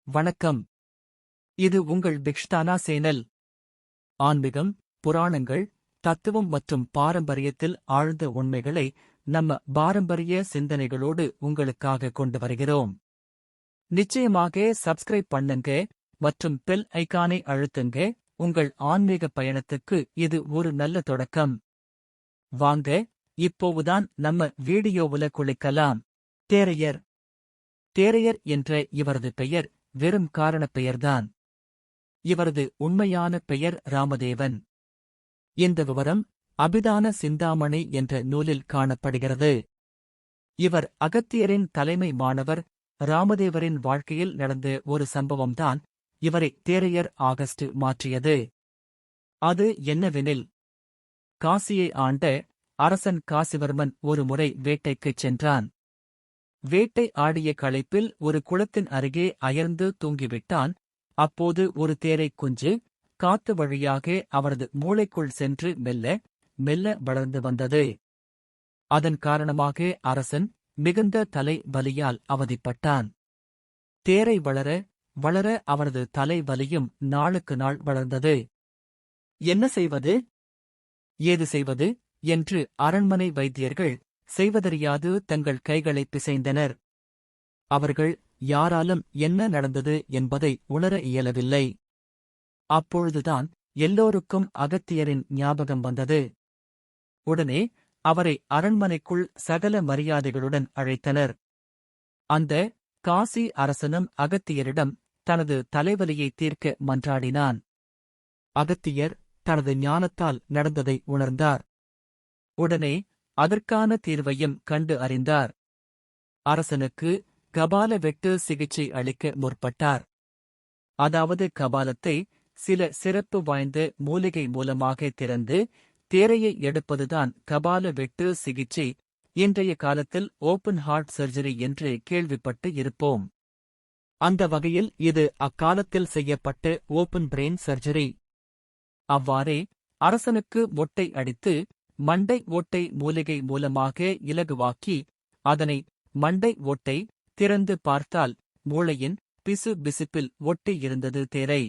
வணக்கம். இது உங்கள் பிக்ஷ்தானா சேனல். ஆன்மீகம், புராணங்கள், தத்துவம் மற்றும் பாரம்பரியத்தில் ஆழ்ந்த உண்மைகளை நம்ம பாரம்பரிய சிந்தனைகளோடு உங்களுக்காக கொண்டு வருகிறோம். நிச்சயமாக சப்ஸ்கிரைப் பண்ணுங்க மற்றும் பெல் ஐகானை அழுத்துங்க. உங்கள் ஆன்மீக பயணத்துக்கு இது ஒரு நல்ல தொடக்கம். வாங்க, இப்போவுதான் நம்ம வீடியோவுல குளிக்கலாம். தேரையர். தேரையர் என்ற இவரது பெயர் வெறும் காரணப் பெயர்தான். இவரது உண்மையான பெயர் ராமதேவன். இந்த விவரம் அபிதான சிந்தாமணி என்ற நூலில் காணப்படுகிறது. இவர் அகத்தியரின் தலைமை மாணவர். ராமதேவரின் வாழ்க்கையில் நடந்த ஒரு சம்பவம்தான் இவரை தேரையர் ஆகஸ்ட் மாற்றியது. அது என்னவெனில், காசியை ஆண்ட அரசன் காசிவர்மன் ஒரு முறை வேட்டைக்குச் சென்றான். வேட்டை ஆடிய களைப்பில் ஒரு குளத்தின் அருகே அயர்ந்து தூங்கிவிட்டான். அப்போது ஒரு தேரைக் குஞ்சு காத்து வழியாக அவரது மூளைக்குள் சென்று மெல்ல மெல்ல வளர்ந்து வந்தது. அதன் காரணமாக அரசன் மிகுந்த தலை வலியால் அவதிப்பட்டான். தேரை வளர வளர அவரது தலை வலியும் நாளுக்கு நாள் வளர்ந்தது. என்ன செய்வது, ஏது செய்வது என்று அரண்மனை வைத்தியர்கள் செய்வதறியாது தங்கள் கைகளை பிசைந்தனர். அவர்கள் யாராலும் என்ன நடந்தது என்பதை உணர இயலவில்லை. அப்பொழுதுதான் எல்லோருக்கும் அகத்தியரின் ஞாபகம் வந்தது. உடனே அவரை அரண்மனைக்குள் சகல மரியாதைகளுடன் அழைத்தனர். அந்த காசி அரசனும் அகத்தியரிடம் தனது தலைவலியை தீர்க்க மன்றாடினான். அகத்தியர் தனது ஞானத்தால் நடந்ததை உணர்ந்தார். உடனே அதற்கான தீர்வையும் கண்டு அறிந்தார். அரசனுக்கு கபால வெட்டு சிகிச்சை அளிக்க முற்பட்டார். அதாவது கபாலத்தை சில சிறப்பு வாய்ந்த மூலிகை மூலமாக திறந்து தேரையை எடுப்பதுதான் கபால வெட்டு சிகிச்சை. இன்றைய காலத்தில் ஓபன் ஹார்ட் சர்ஜரி என்று கேள்விப்பட்டு இருப்போம். அந்த வகையில் இது அக்காலத்தில் செய்யப்பட்ட ஓபன் பிரெயின் சர்ஜரி. அவ்வாறே அரசனுக்கு மொட்டை அடித்து மண்டை ஓட்டை மூலிகை மூலமாக இலகுவாக்கி அதனை மண்டை ஓட்டை திறந்து பார்த்தால் மூளையின் பிசு பிசிப்பில் ஒட்டி இருந்தது தேரை.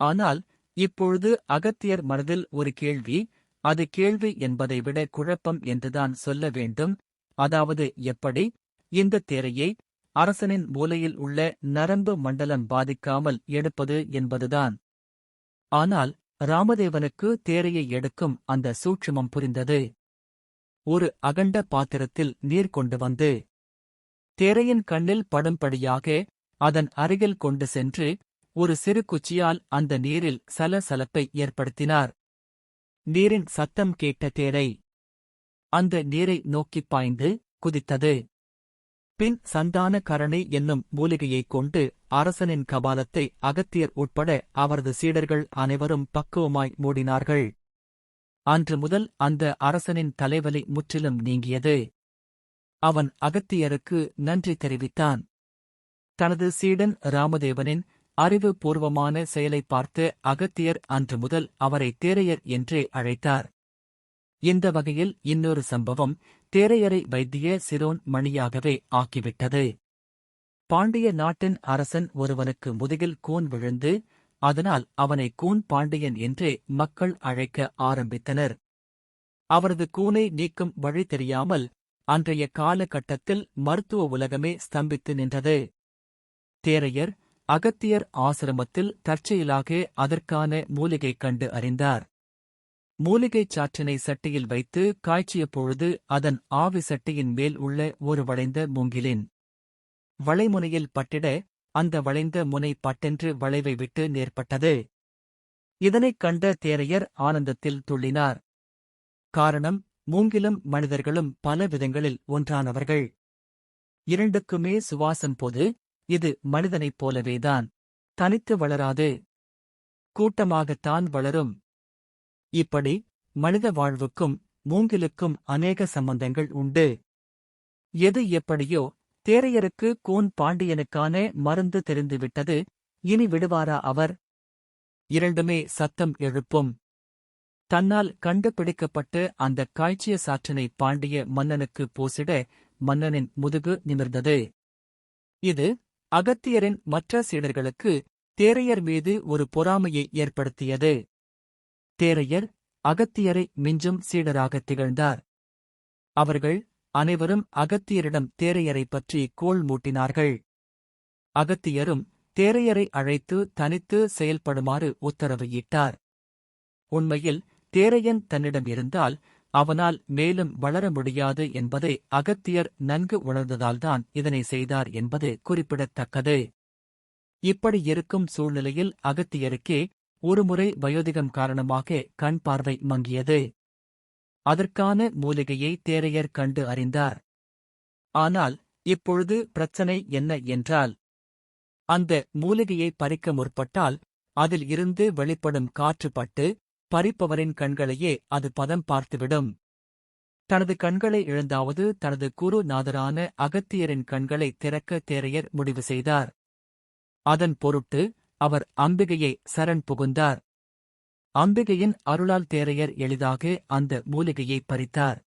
ஆனால் இப்பொழுது அகத்தியர் மனதில் ஒரு கேள்வி. அது கேள்வி என்பதை விட குழப்பம் என்றுதான் சொல்ல வேண்டும். அதாவது, எப்படி இந்த தேரையை அரசனின் மூளையில் உள்ள நரம்பு மண்டலம் பாதிக்காமல் எடுப்பது என்பதுதான். ஆனால் ராமதேவனுக்கு தேரையை எடுக்கும் அந்த சூட்சுமம் புரிந்தது. ஒரு அகண்ட பாத்திரத்தில் நீர் கொண்டு வந்து தேரையின் கண்ணில் படும்படியாக அதன் அருகில் கொண்டு சென்று ஒரு சிறு குச்சியால் அந்த நீரில் சலசலப்பை ஏற்படுத்தினார். நீரின் சத்தம் கேட்ட தேரை அந்த நீரை நோக்கிப் பாய்ந்து குதித்தது. பின் சந்தான கரணை என்னும் மூலிகையைக் கொண்டு அரசனின் கபாலத்தை அகத்தியர் உட்பட அவரது சீடர்கள் அனைவரும் பக்குவமாய் மூடினார்கள். அன்று முதல் அந்த அரசனின் தலைவலி முற்றிலும் நீங்கியது. அவன் அகத்தியருக்கு நன்றி தெரிவித்தான். தனது சீடன் ராமதேவனின் அறிவு பூர்வமான செயலை பார்த்து அகத்தியர் அன்று முதல் அவரை தேரையர் என்றே அழைத்தார். இந்த வகையில் இன்னொரு சம்பவம் தேரையரை வைத்திய சிரோன் மணியாகவே ஆக்கிவிட்டது. பாண்டிய நாட்டின் அரசன் ஒருவனுக்கு முதுகில் கூன் விழுந்து, அதனால் அவனை கூன் பாண்டியன் என்றே மக்கள் அழைக்க ஆரம்பித்தனர். அவரது கூனை நீக்கும் வழி தெரியாமல் அன்றைய காலகட்டத்தில் மருத்துவ உலகமே ஸ்தம்பித்து நின்றது. தேரையர் அகத்தியர் ஆசிரமத்தில் தற்செயலாக அதற்கான மூலிகை கண்டு அறிந்தார். மூலிகைச் சாற்றினை சட்டியில் வைத்து காய்ச்சிய பொழுது அதன் ஆவி சட்டியின் மேல் உள்ள ஒரு வளைந்த மூங்கிலின் வளைமுனையில் பட்டிட அந்த வளைந்த முனை பட்டென்று வளைவை விட்டு நேர்பட்டது. இதனைக் கண்ட தேரையர் ஆனந்தத்தில் துள்ளினார். காரணம், மூங்கிலும் மனிதர்களும் பல விதங்களில் ஒன்றானவர்கள். இரண்டுக்குமே சுவாசம் பொது. இது மனிதனைப் போலவேதான். தனித்து வளராது, கூட்டமாகத்தான் வளரும். இப்படி மனித வாழ்வுக்கும் மூங்கிலுக்கும் அநேக சம்பந்தங்கள் உண்டு. எது எப்படியோ தேரையருக்கு கூன் பாண்டியனுக்கான மருந்து தெரிந்துவிட்டது. இனி விடுவாரா அவர்? இரண்டுமே சத்தம் எழுப்பும். தன்னால் கண்டுபிடிக்கப்பட்டு அந்த காய்ச்சிய சாற்றினை பாண்டிய மன்னனுக்கு பூசிட மன்னனின் முதுகு நிமிர்ந்தது. இது அகத்தியரின் மற்ற சீடர்களுக்கு தேரையர் மீது ஒரு பொறாமையை ஏற்படுத்தியது. தேரையர் அகத்தியரை மிஞ்சும் சீடராகத் திகழ்ந்தார். அவர்கள் அனைவரும் அகத்தியரிடம் தேரையரைப் பற்றி கோள் மூட்டினார்கள். அகத்தியரும் தேரையரை அழைத்து தனித்து செயல்படுமாறு உத்தரவு இட்டார். உண்மையில் தேரையன் தன்னிடம் இருந்தால் அவனால் மேலும் வளர முடியாது என்பதை அகத்தியர் நன்கு உணர்ந்ததால்தான் இதனை செய்தார் என்பது குறிப்பிடத்தக்கது. இப்படி இருக்கும் சூழ்நிலையில் அகத்தியருக்கே ஒருமுறை வயோதிகம் காரணமாக கண் பார்வை மங்கியது. அதற்கான மூலிகையை தேரையர் கண்டு அறிந்தார். ஆனால் இப்பொழுது பிரச்சனை என்ன என்றால், அந்த மூலிகையை பறிக்க முற்பட்டால் அதில் இருந்து வெளிப்படும் காற்று பட்டு பறிப்பவரின் கண்களையே அது பதம் பார்த்துவிடும். தனது கண்களை இழந்தாவது தனது குருநாதரான அகத்தியரின் கண்களை திறக்க தேரையர் முடிவு செய்தார். அதன் பொருட்டு அவர் அம்பிகையை சரண் புகுந்தார். அம்பிகையின் அருளால் தேரையர் எளிதாக அந்த மூலிகையை பறித்தார்.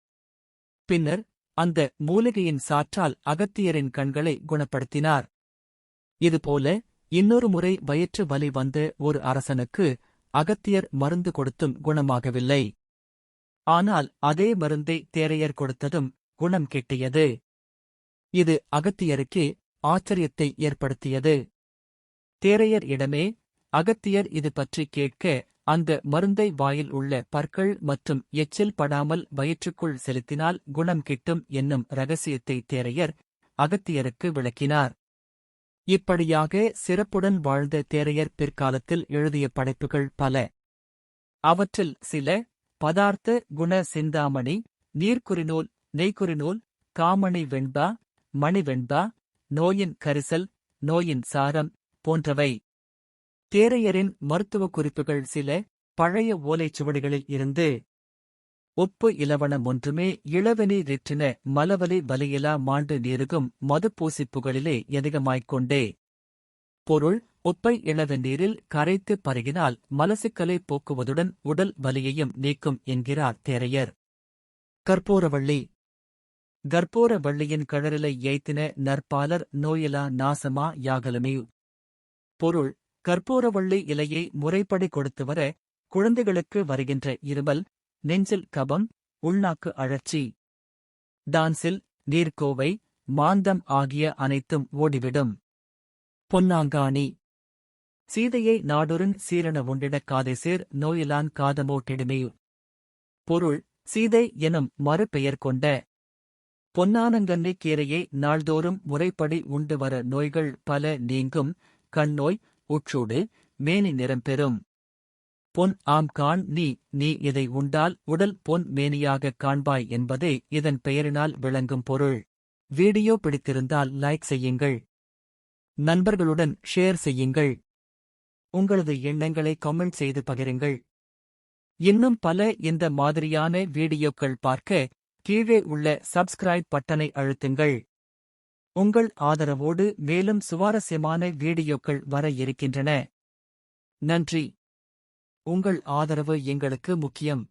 பின்னர் அந்த மூலிகையின் சாற்றால் அகத்தியரின் கண்களை குணப்படுத்தினார். இதுபோல இன்னொரு முறை வயிற்று வலி வந்த ஒரு அரசனுக்கு அகத்தியர் மருந்து கொடுத்தும் குணமாகவில்லை. ஆனால் அதே மருந்தை தேரையர் கொடுத்ததும் குணம் கிட்டியது. இது அகத்தியருக்கே ஆச்சரியத்தை ஏற்படுத்தியது. தேரையர் இடமே அகத்தியர் இது பற்றி கேட்க அந்த மருந்தை வாயில் உள்ள பற்கள் மற்றும் எச்சில் படாமல் வயிற்றுக்குள் செலுத்தினால் குணம் கிட்டும் என்னும் இரகசியத்தை தேரையர் அகத்தியருக்கு விளக்கினார். இப்படியாக சிறப்புடன் வாழ்ந்த தேரையர் பிற்காலத்தில் எழுதிய படைப்புகள் பல. அவற்றில் சில பதார்த்த குண சிந்தாமணி, நீர்க்குறிநூல், நெய்க்குறிநூல், காமணி வெண்பா, மணி வெண்பா, நோயின் கரிசல், நோயின் சாரம் போன்றவை. தேரையரின் மருத்துவ குறிப்புகள் சில பழைய ஓலைச்சுவடிகளில் இருந்து. ஒப்பு இலவணம் ஒன்றுமே இளவெனி ரிற்றின மலவலி வலியிலா மாண்டு நீருகும் மதுப்பூசிப்புகளிலே எதிகமாய்க்கொண்டே. பொருள்: உப்பை இளவெந்நீரில் கரைத்து பருகினால் மலசுக்கலை போக்குவதுடன் உடல் வலியையும் நீக்கும் என்கிறார் தேரையர். கற்பூரவள்ளி. கற்பூரவள்ளியின் கழறிலை ஏய்த்தின நற்பாலர் நோயிலா நாசமா யாகலுமே. பொருள்: கற்பூரவள்ளி இலையை முறைப்படி கொடுத்து வர குழந்தைகளுக்கு வருகின்ற இருமல், நெஞ்சில் கபம், உள்நாக்கு அழற்சி, டான்சில், நீர்க்கோவை, மாந்தம் ஆகிய அனைத்தும் ஓடிவிடும். பொன்னாங்கானி. சீதையை நாடொருன் சீரண உண்டிடக் காதைசேர் நோயிலான் காதமோட்டிடுமே. பொருள்: சீதை எனும் மறுபெயர் கொண்ட பொன்னானங்கன்னி கீரையை நாள்தோறும் முறைப்படி உண்டு வர நோய்கள் பல நீங்கும். கண்ணோய், உட்சூடு, மேனி நிறம் பெறும். பொன் ஆம் காண் நீ இதை உண்டால் உடல் பொன் மேனியாகக் காண்பாய் என்பதே இதன் பெயரினால் விளங்கும் பொருள். வீடியோ பிடித்திருந்தால் லைக் செய்யுங்கள். நண்பர்களுடன் ஷேர் செய்யுங்கள். உங்களது எண்ணங்களை கமெண்ட் செய்து பகிருங்கள். இன்னும் பல இந்த மாதிரியான வீடியோக்கள் பார்க்க கீழே உள்ள சப்ஸ்கிரைப் பட்டனை அழுத்துங்கள். உங்கள் ஆதரவோடு மேலும் சுவாரஸ்யமான வீடியோக்கள் வர இருக்கின்றன. நன்றி. உங்கள் ஆதரவு எங்களுக்கு முக்கியம்.